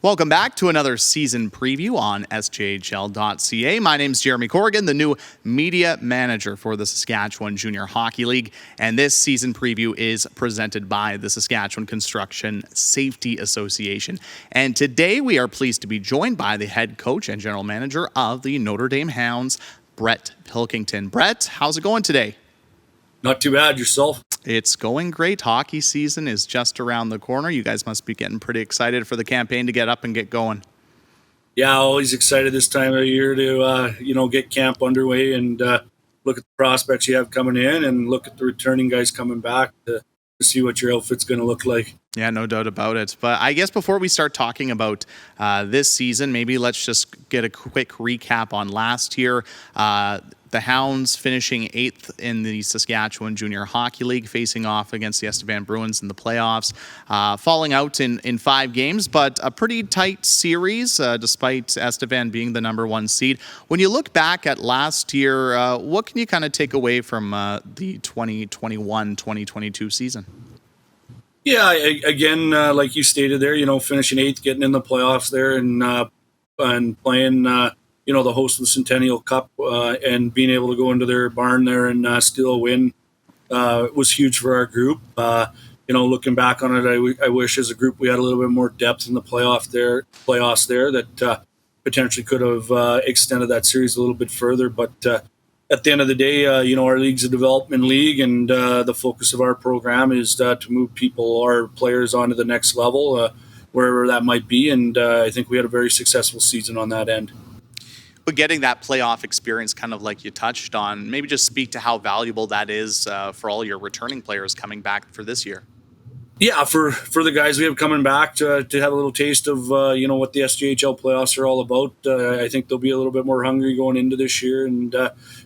Welcome back to another season preview on SJHL.ca. My name's Jeromy Corrigan, the new media manager for the Saskatchewan Junior Hockey League, and this season preview is presented by the Saskatchewan Construction Safety Association. And today we are pleased to be joined by the head coach and general manager of the Notre Dame Hounds, Brett Pilkington. Brett, how's it going today? Not too bad. Yourself? It's going great. Hockey season is just around the corner. You guys must be getting pretty excited for the campaign to get up and get going. Yeah, always excited this time of year to get camp underway and look at the prospects you have coming in and look at the returning guys coming back to see what your outfit's going to look like. Yeah, no doubt about it. But I guess before we start talking about this season, maybe let's just get a quick recap on last year. The Hounds finishing 8th in the Saskatchewan Junior Hockey League, facing off against the Estevan Bruins in the playoffs, falling out in 5 games, but a pretty tight series despite Estevan being the number 1 seed. When you look back at last year, what can you kind of take away from the 2021-2022 season? Yeah, again, like you stated there, finishing 8th, getting in the playoffs there and playing the host of the Centennial Cup and being able to go into their barn there and steal a win was huge for our group. Looking back on it, I wish as a group we had a little bit more depth in the playoffs there that potentially could have extended that series a little bit further. But at the end of the day, our league's a development league, and the focus of our program is to move our players onto the next level, wherever that might be. And I think we had a very successful season on that end. But getting that playoff experience, kind of like you touched on, maybe just speak to how valuable that is for all your returning players coming back for this year. Yeah, for the guys we have coming back to have a little taste of what the SJHL playoffs are all about. I think they'll be a little bit more hungry going into this year, and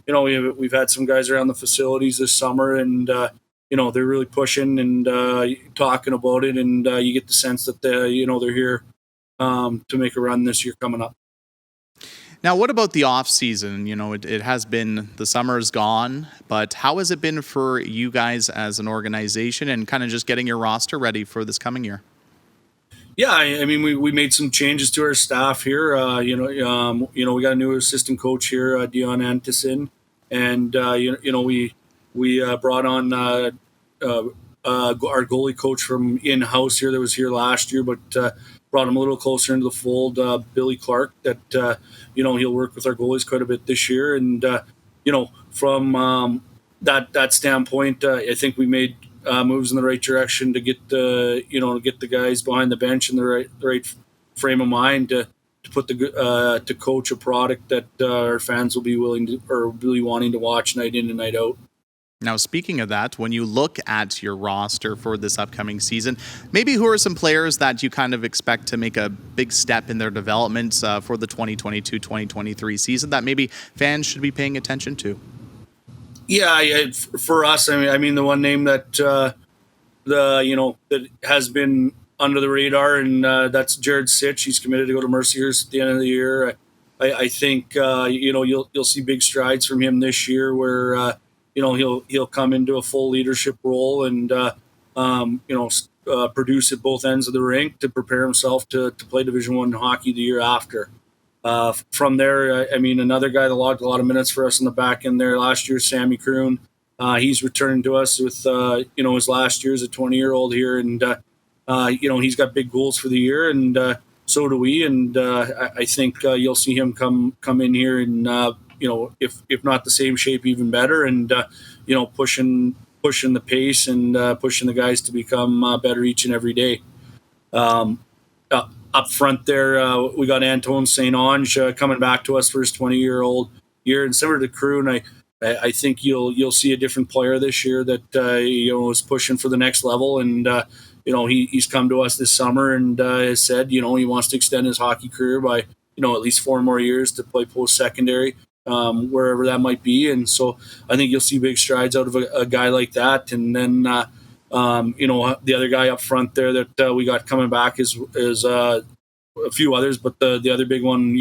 we've had some guys around the facilities this summer, and they're really pushing and talking about it, and you get the sense that they're here to make a run this year coming up. Now, what about the off season? It has been, the summer's gone, but how has it been for you guys as an organization and kind of just getting your roster ready for this coming year? Yeah, I mean, we made some changes to our staff here. We got a new assistant coach here, Dion Antison, and we brought on our goalie coach from in-house here that was here last year, but brought him a little closer into the fold, Billy Clark, that, he'll work with our goalies quite a bit this year. And, from that standpoint, I think we made moves in the right direction to get the guys behind the bench in the right frame of mind to coach a product that our fans will be really wanting to watch night in and night out. Now, speaking of that, when you look at your roster for this upcoming season, maybe who are some players that you kind of expect to make a big step in their development for the 2022-2023 season that maybe fans should be paying attention to? Yeah, for us, I mean, the one name that that has been under the radar, and that's Jared Sitch. He's committed to go to Mercyhurst at the end of the year. I think you'll see big strides from him this year, where he'll come into a full leadership role and produce at both ends of the rink to prepare himself to play Division I hockey the year after. From there, another guy that logged a lot of minutes for us in the back end there last year, Sammy Kroon. He's returned to us with his last year as a 20-year-old here, and he's got big goals for the year, and so do we. And I think you'll see him come in here and if not the same shape, even better, and pushing the pace and pushing the guys to become better each and every day. Up front there, we got Anton St Onge coming back to us for his 20-year-old year, and similar to Kroon, I think you'll see a different player this year that is pushing for the next level, and he's come to us this summer and has said he wants to extend his hockey career by at least 4 more years to play post-secondary. Wherever that might be. And so I think you'll see big strides out of a guy like that. And then, the other guy up front there that we got coming back is a few others, but the other big one,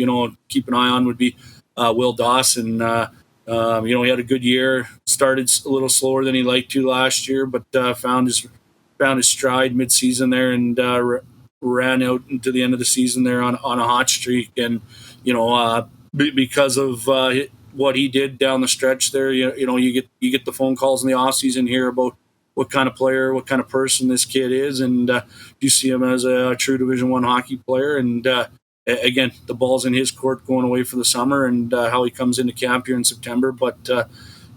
keep an eye on would be Will Dawson. He had a good year, started a little slower than he liked to last year, but found his stride mid-season there and ran out into the end of the season there on a hot streak, and because of what he did down the stretch there, you get the phone calls in the off season here about what kind of player, what kind of person this kid is, and you see him as a true Division I hockey player. And again, the ball's in his court going away for the summer, and how he comes into camp here in September. But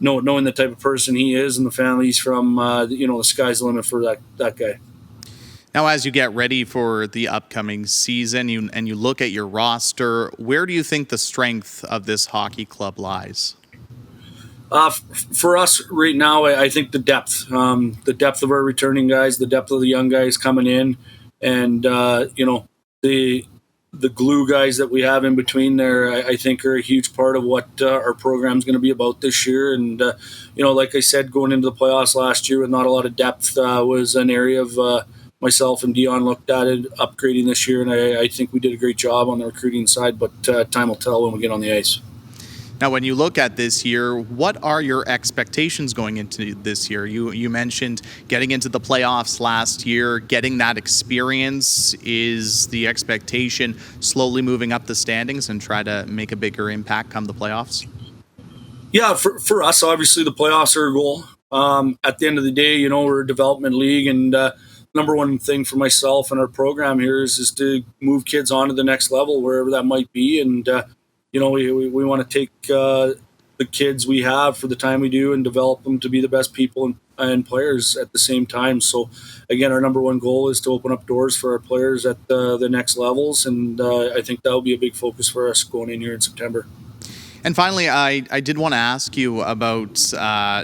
knowing the type of person he is and the family he's from, the sky's the limit for that guy. Now, as you get ready for the upcoming season and you look at your roster, where do you think the strength of this hockey club lies? For us right now, I think the depth of our returning guys, the depth of the young guys coming in, and the glue guys that we have in between there, I think are a huge part of what our program is going to be about this year. And like I said, going into the playoffs last year with not a lot of depth was an area of myself and Dion looked at it, upgrading this year, and I think we did a great job on the recruiting side, but time will tell when we get on the ice. Now, when you look at this year, what are your expectations going into this year? You mentioned getting into the playoffs last year, getting that experience. Is the expectation slowly moving up the standings and try to make a bigger impact come the playoffs? Yeah, for us, obviously the playoffs are a goal. At the end of the day, we're a development league, and number one thing for myself and our program here is to move kids on to the next level, wherever that might be. And we want to take the kids we have for the time we do and develop them to be the best people and players at the same time. So, again, our number one goal is to open up doors for our players at the next levels, and I think that will be a big focus for us going in here in September. And finally, I did want to ask you about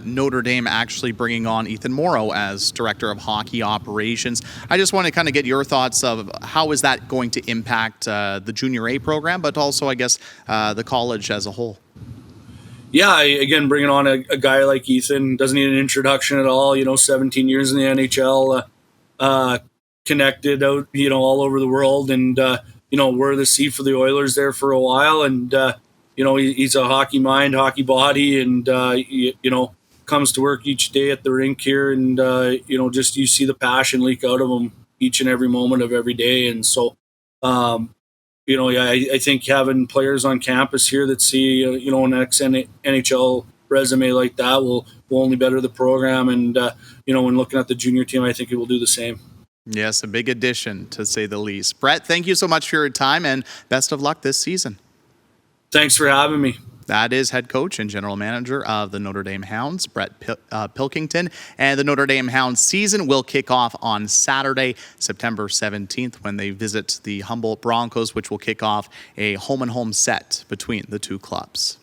Notre Dame actually bringing on Ethan Morrow as Director of Hockey Operations. I just want to kind of get your thoughts of how is that going to impact the Junior A program, but also, I guess, the college as a whole. Yeah, again, bringing on a guy like Ethan doesn't need an introduction at all. 17 years in the NHL, connected out, all over the world, and we're the C for the Oilers there for a while, and he's a hockey mind, hockey body, and comes to work each day at the rink here, and just you see the passion leak out of him each and every moment of every day. And so I think having players on campus here that see an ex-NHL resume like that will only better the program, and when looking at the junior team, I think it will do the same. Yes, a big addition, to say the least. Brett, thank you so much for your time, and best of luck this season. Thanks for having me. That is head coach and general manager of the Notre Dame Hounds, Brett Pilkington. And the Notre Dame Hounds season will kick off on Saturday, September 17th, when they visit the Humboldt Broncos, which will kick off a home-and-home set between the two clubs.